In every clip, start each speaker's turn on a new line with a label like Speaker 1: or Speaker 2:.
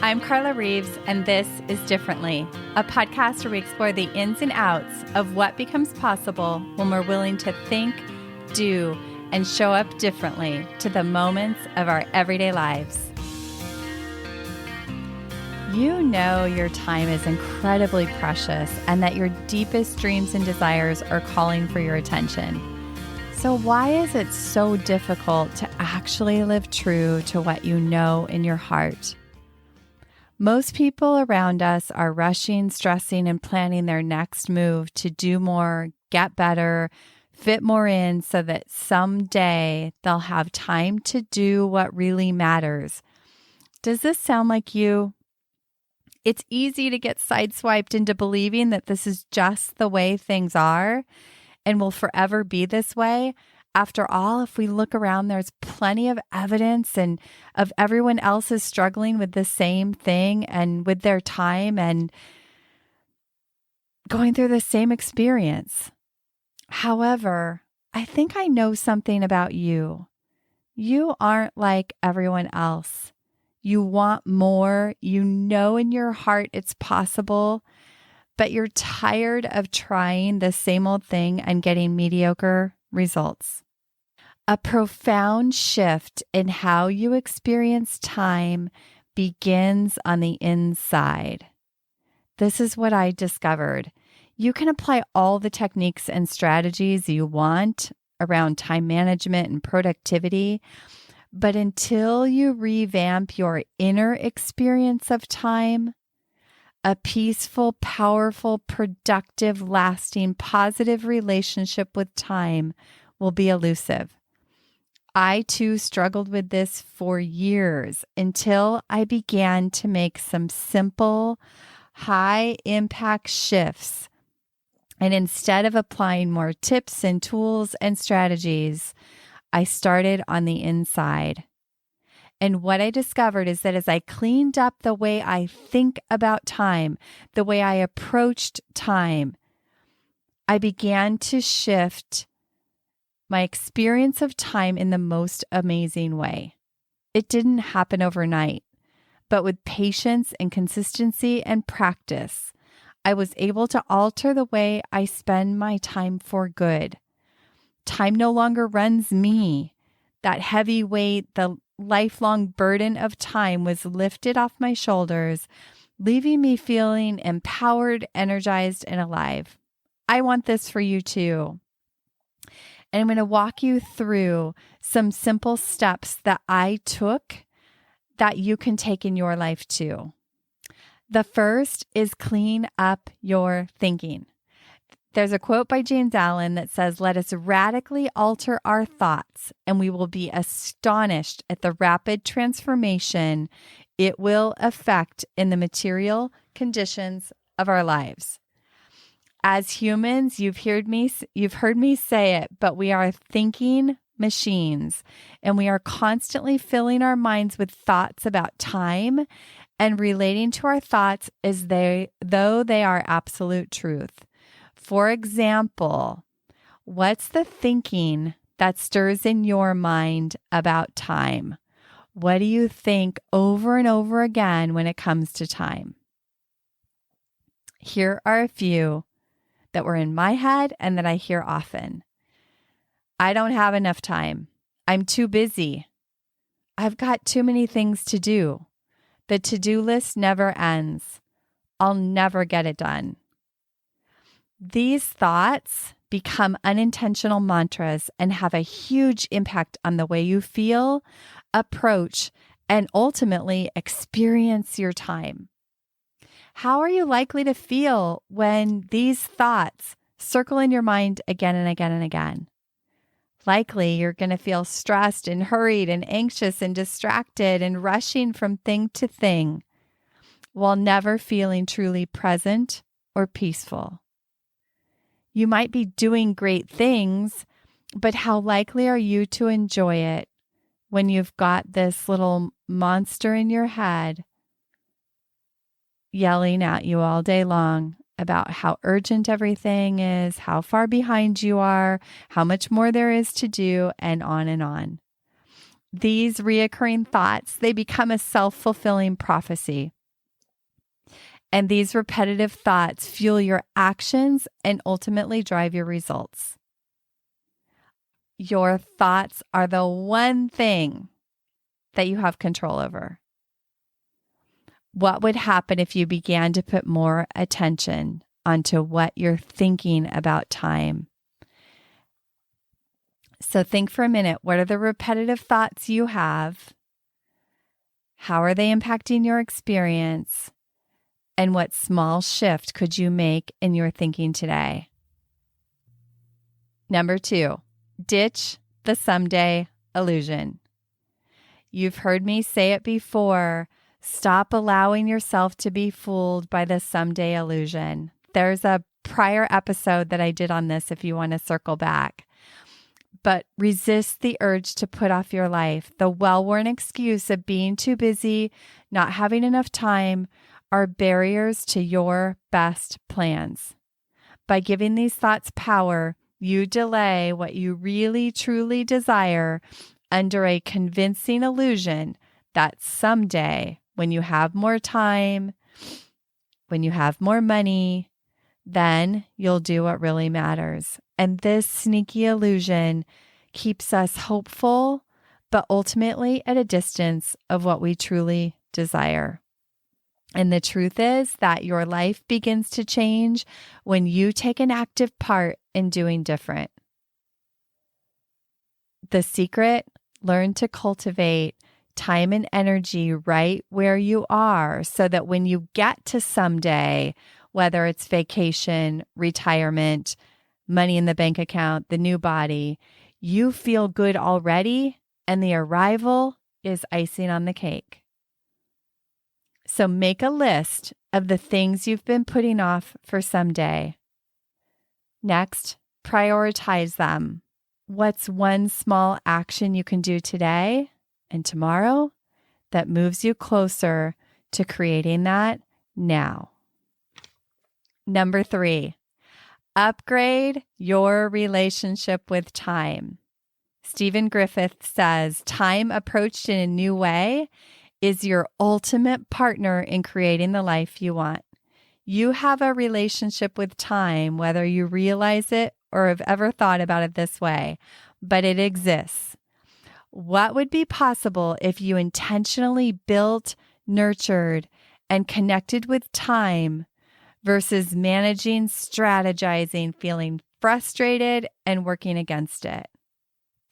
Speaker 1: I'm Carla Reeves, and this is Differently, a podcast where we explore the ins and outs of what becomes possible when we're willing to think, do, and show up differently to the moments of our everyday lives. You know your time is incredibly precious and that your deepest dreams and desires are calling for your attention. So why is it so difficult to actually live true to what you know in your heart? Most people around us are rushing, stressing, and planning their next move to do more, get better, fit more in so that someday they'll have time to do what really matters. Does this sound like you? It's easy to get sideswiped into believing that this is just the way things are and will forever be this way. After all, if we look around, there's plenty of evidence and of everyone else is struggling with the same thing and with their time and going through the same experience. However, I think I know something about you. You aren't like everyone else. You want more. You know in your heart it's possible, but you're tired of trying the same old thing and getting mediocre results. A profound shift in how you experience time begins on the inside. This is what I discovered. You can apply all the techniques and strategies you want around time management and productivity, but until you revamp your inner experience of time, a peaceful, powerful, productive, lasting, positive relationship with time will be elusive. I too struggled with this for years until I began to make some simple, high impact shifts. And instead of applying more tips and tools and strategies, I started on the inside. And what I discovered is that as I cleaned up the way I think about time, the way I approached time, I began to shift my experience of time in the most amazing way. It didn't happen overnight, but with patience and consistency and practice, I was able to alter the way I spend my time for good. Time no longer runs me. That heavy weight, the lifelong burden of time was lifted off my shoulders, leaving me feeling empowered, energized, and alive. I want this for you too. And I'm going to walk you through some simple steps that I took that you can take in your life too. The first is clean up your thinking. There's a quote by James Allen that says, "Let us radically alter our thoughts, and we will be astonished at the rapid transformation it will affect in the material conditions of our lives." As humans, you've heard me say it, but we are thinking machines, and we are constantly filling our minds with thoughts about time and relating to our thoughts as though they are absolute truth. For example, what's the thinking that stirs in your mind about time? What do you think over and over again when it comes to time? Here are a few that were in my head and that I hear often. I don't have enough time. I'm too busy. I've got too many things to do. The to-do list never ends. I'll never get it done. These thoughts become unintentional mantras and have a huge impact on the way you feel, approach, and ultimately experience your time. How are you likely to feel when these thoughts circle in your mind again and again and again? Likely you're going to feel stressed and hurried and anxious and distracted and rushing from thing to thing while never feeling truly present or peaceful. You might be doing great things, but how likely are you to enjoy it when you've got this little monster in your head yelling at you all day long about how urgent everything is, how far behind you are, how much more there is to do, and on and on. These reoccurring thoughts, they become a self-fulfilling prophecy. And these repetitive thoughts fuel your actions and ultimately drive your results. Your thoughts are the one thing that you have control over. What would happen if you began to put more attention onto what you're thinking about time? So think for a minute, what are the repetitive thoughts you have? How are they impacting your experience? And what small shift could you make in your thinking today? Number 2, ditch the someday illusion. You've heard me say it before. Stop allowing yourself to be fooled by the someday illusion. There's a prior episode that I did on this if you want to circle back. But resist the urge to put off your life. The well-worn excuse of being too busy, not having enough time, are barriers to your best plans. By giving these thoughts power, you delay what you really truly desire under a convincing illusion that someday, when you have more time, when you have more money, then you'll do what really matters. And this sneaky illusion keeps us hopeful, but ultimately at a distance of what we truly desire. And the truth is that your life begins to change when you take an active part in doing different. The secret, learn to cultivate time and energy right where you are so that when you get to someday, whether it's vacation, retirement, money in the bank account, the new body, you feel good already, and the arrival is icing on the cake. So make a list of the things you've been putting off for someday. Next, prioritize them. What's one small action you can do today and tomorrow that moves you closer to creating that now? Number 3, upgrade your relationship with time. Stephen Griffith says, time approached in a new way is your ultimate partner in creating the life you want. You have a relationship with time, whether you realize it or have ever thought about it this way, but it exists. What would be possible if you intentionally built, nurtured, and connected with time versus managing, strategizing, feeling frustrated, and working against it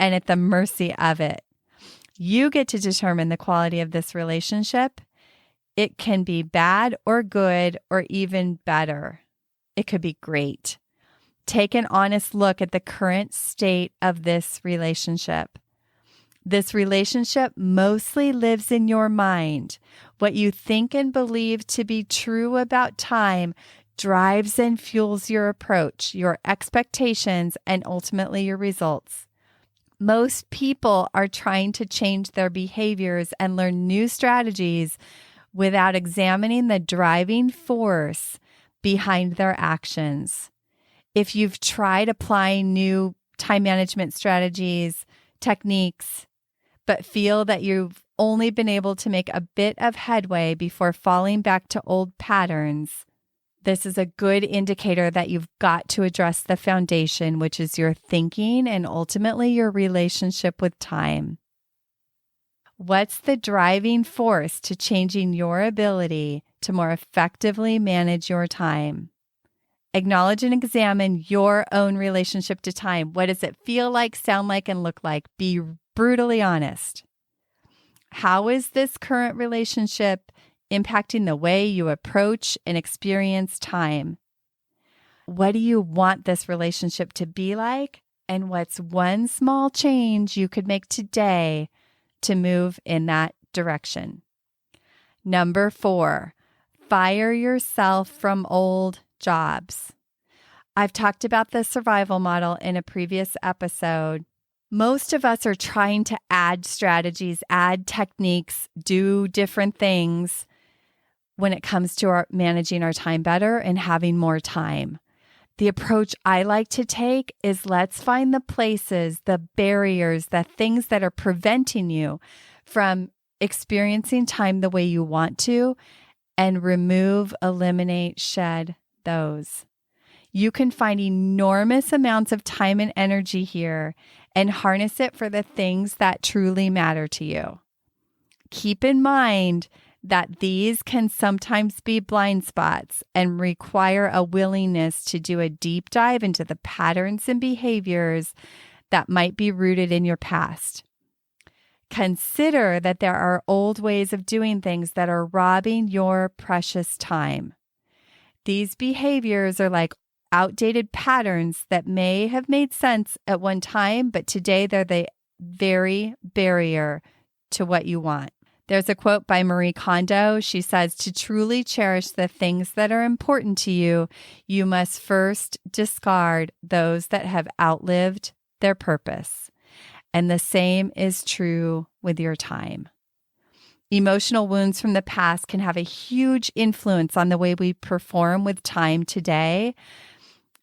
Speaker 1: and at the mercy of it? You get to determine the quality of this relationship. It can be bad or good or even better. It could be great. Take an honest look at the current state of this relationship. This relationship mostly lives in your mind. What you think and believe to be true about time drives and fuels your approach, your expectations, and ultimately your results. Most people are trying to change their behaviors and learn new strategies without examining the driving force behind their actions. If you've tried applying new time management strategies, techniques, but feel that you've only been able to make a bit of headway before falling back to old patterns, this is a good indicator that you've got to address the foundation, which is your thinking and ultimately your relationship with time. What's the driving force to changing your ability to more effectively manage your time? Acknowledge and examine your own relationship to time. What does it feel like, sound like, and look like? Be brutally honest. How is this current relationship impacting the way you approach and experience time? What do you want this relationship to be like? And what's one small change you could make today to move in that direction? Number 4, fire yourself from old jobs. I've talked about the survival model in a previous episode. Most of us are trying to add strategies, add techniques, do different things when it comes to managing our time better and having more time. The approach I like to take is let's find the places, the barriers, the things that are preventing you from experiencing time the way you want to, and remove, eliminate, shed those. You can find enormous amounts of time and energy here and harness it for the things that truly matter to you. Keep in mind that these can sometimes be blind spots and require a willingness to do a deep dive into the patterns and behaviors that might be rooted in your past. Consider that there are old ways of doing things that are robbing your precious time. These behaviors are like outdated patterns that may have made sense at one time, but today they're the very barrier to what you want. There's a quote by Marie Kondo. She says, to truly cherish the things that are important to you, you must first discard those that have outlived their purpose. And the same is true with your time. Emotional wounds from the past can have a huge influence on the way we perform with time today.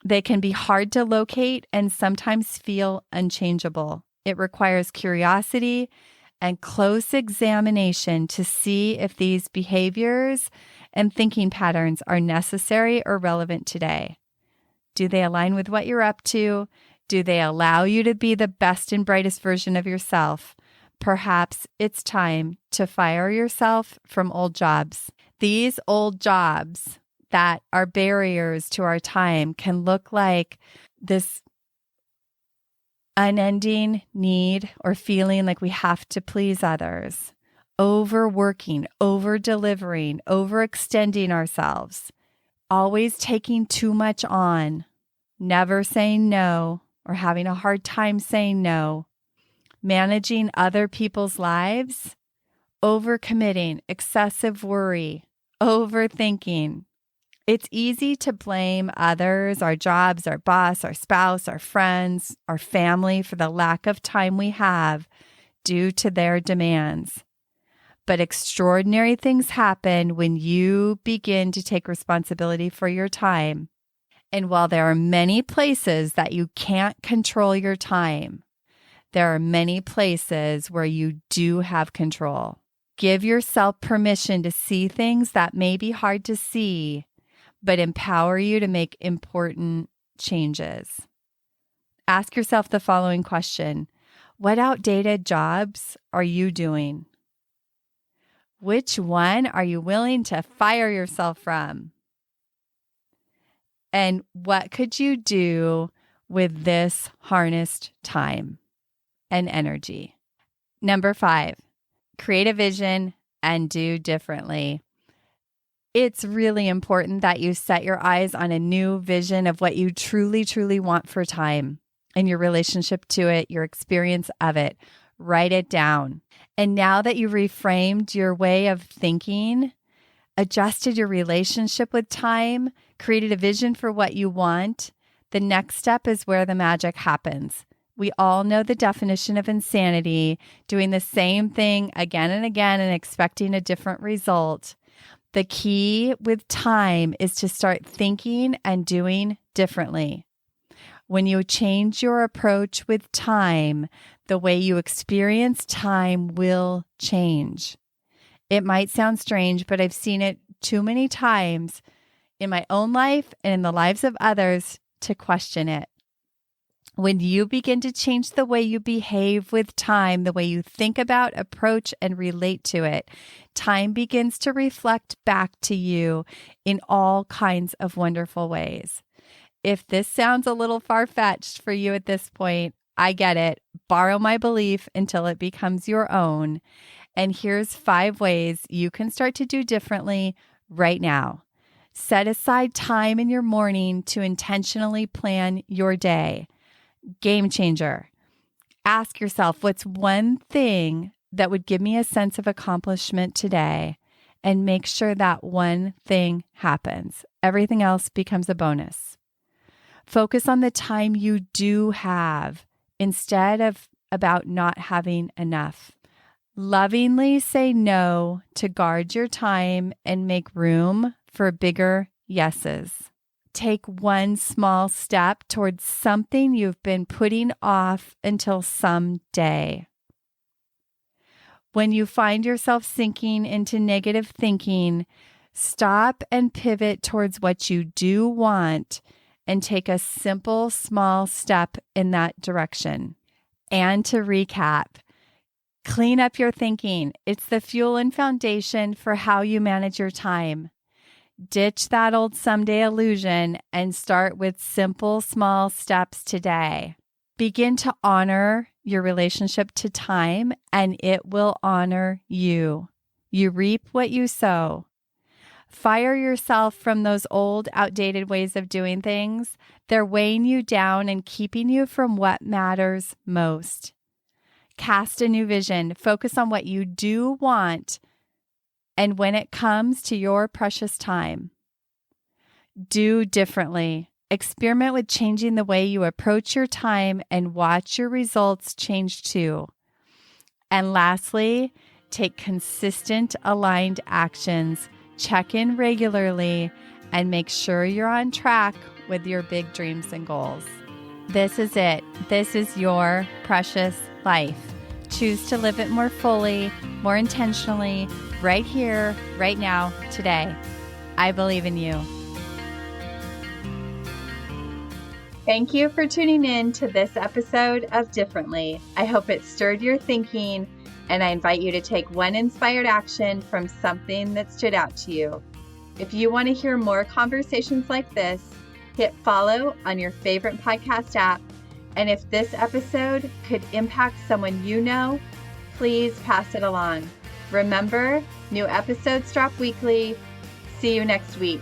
Speaker 1: They can be hard to locate and sometimes feel unchangeable. It requires curiosity and close examination to see if these behaviors and thinking patterns are necessary or relevant today. Do they align with what you're up to? Do they allow you to be the best and brightest version of yourself? Perhaps it's time to fire yourself from old jobs. These old jobs that are barriers to our time can look like this unending need or feeling like we have to please others, overworking, over-delivering, overextending ourselves, always taking too much on, never saying no or having a hard time saying no, managing other people's lives, overcommitting, excessive worry, overthinking. It's easy to blame others, our jobs, our boss, our spouse, our friends, our family for the lack of time we have due to their demands. But extraordinary things happen when you begin to take responsibility for your time. And while there are many places that you can't control your time, there are many places where you do have control. Give yourself permission to see things that may be hard to see, but empower you to make important changes. Ask yourself the following question: what outdated jobs are you doing? Which one are you willing to fire yourself from? And what could you do with this harnessed time and energy? Number 5, create a vision and do differently. It's really important that you set your eyes on a new vision of what you truly, truly want for time and your relationship to it, your experience of it. Write it down. And now that you've reframed your way of thinking, adjusted your relationship with time, created a vision for what you want, the next step is where the magic happens. We all know the definition of insanity, doing the same thing again and again and expecting a different result. The key with time is to start thinking and doing differently. When you change your approach with time, the way you experience time will change. It might sound strange, but I've seen it too many times in my own life and in the lives of others to question it. When you begin to change the way you behave with time, the way you think about, approach, and relate to it, time begins to reflect back to you in all kinds of wonderful ways. If this sounds a little far-fetched for you at this point, I get it. Borrow my belief until it becomes your own. And here's 5 ways you can start to do differently right now. Set aside time in your morning to intentionally plan your day. Game changer. Ask yourself, what's one thing that would give me a sense of accomplishment today? And make sure that one thing happens. Everything else becomes a bonus. Focus on the time you do have instead of about not having enough. Lovingly say no to guard your time and make room for bigger yeses. Take one small step towards something you've been putting off until someday. When you find yourself sinking into negative thinking, Stop and pivot towards what you do want and take a simple, small step in that direction. And to recap, clean up your thinking. It's the fuel and foundation for how you manage your time. Ditch that old someday illusion and start with simple, small steps today. Begin to honor your relationship to time, and it will honor you. You reap what you sow. Fire yourself from those old, outdated ways of doing things. They're weighing you down and keeping you from what matters most. Cast a new vision. Focus on what you do want, and when it comes to your precious time, do differently. Experiment with changing the way you approach your time and watch your results change too. And lastly, take consistent, aligned actions. Check in regularly and make sure you're on track with your big dreams and goals. This is it. This is your precious life. Choose to live it more fully, more intentionally, right here, right now, today. I believe in you. Thank you for tuning in to this episode of Differently. I hope it stirred your thinking, and I invite you to take one inspired action from something that stood out to you. If you want to hear more conversations like this, hit follow on your favorite podcast app. And if this episode could impact someone you know, please pass it along. Remember, new episodes drop weekly. See you next week.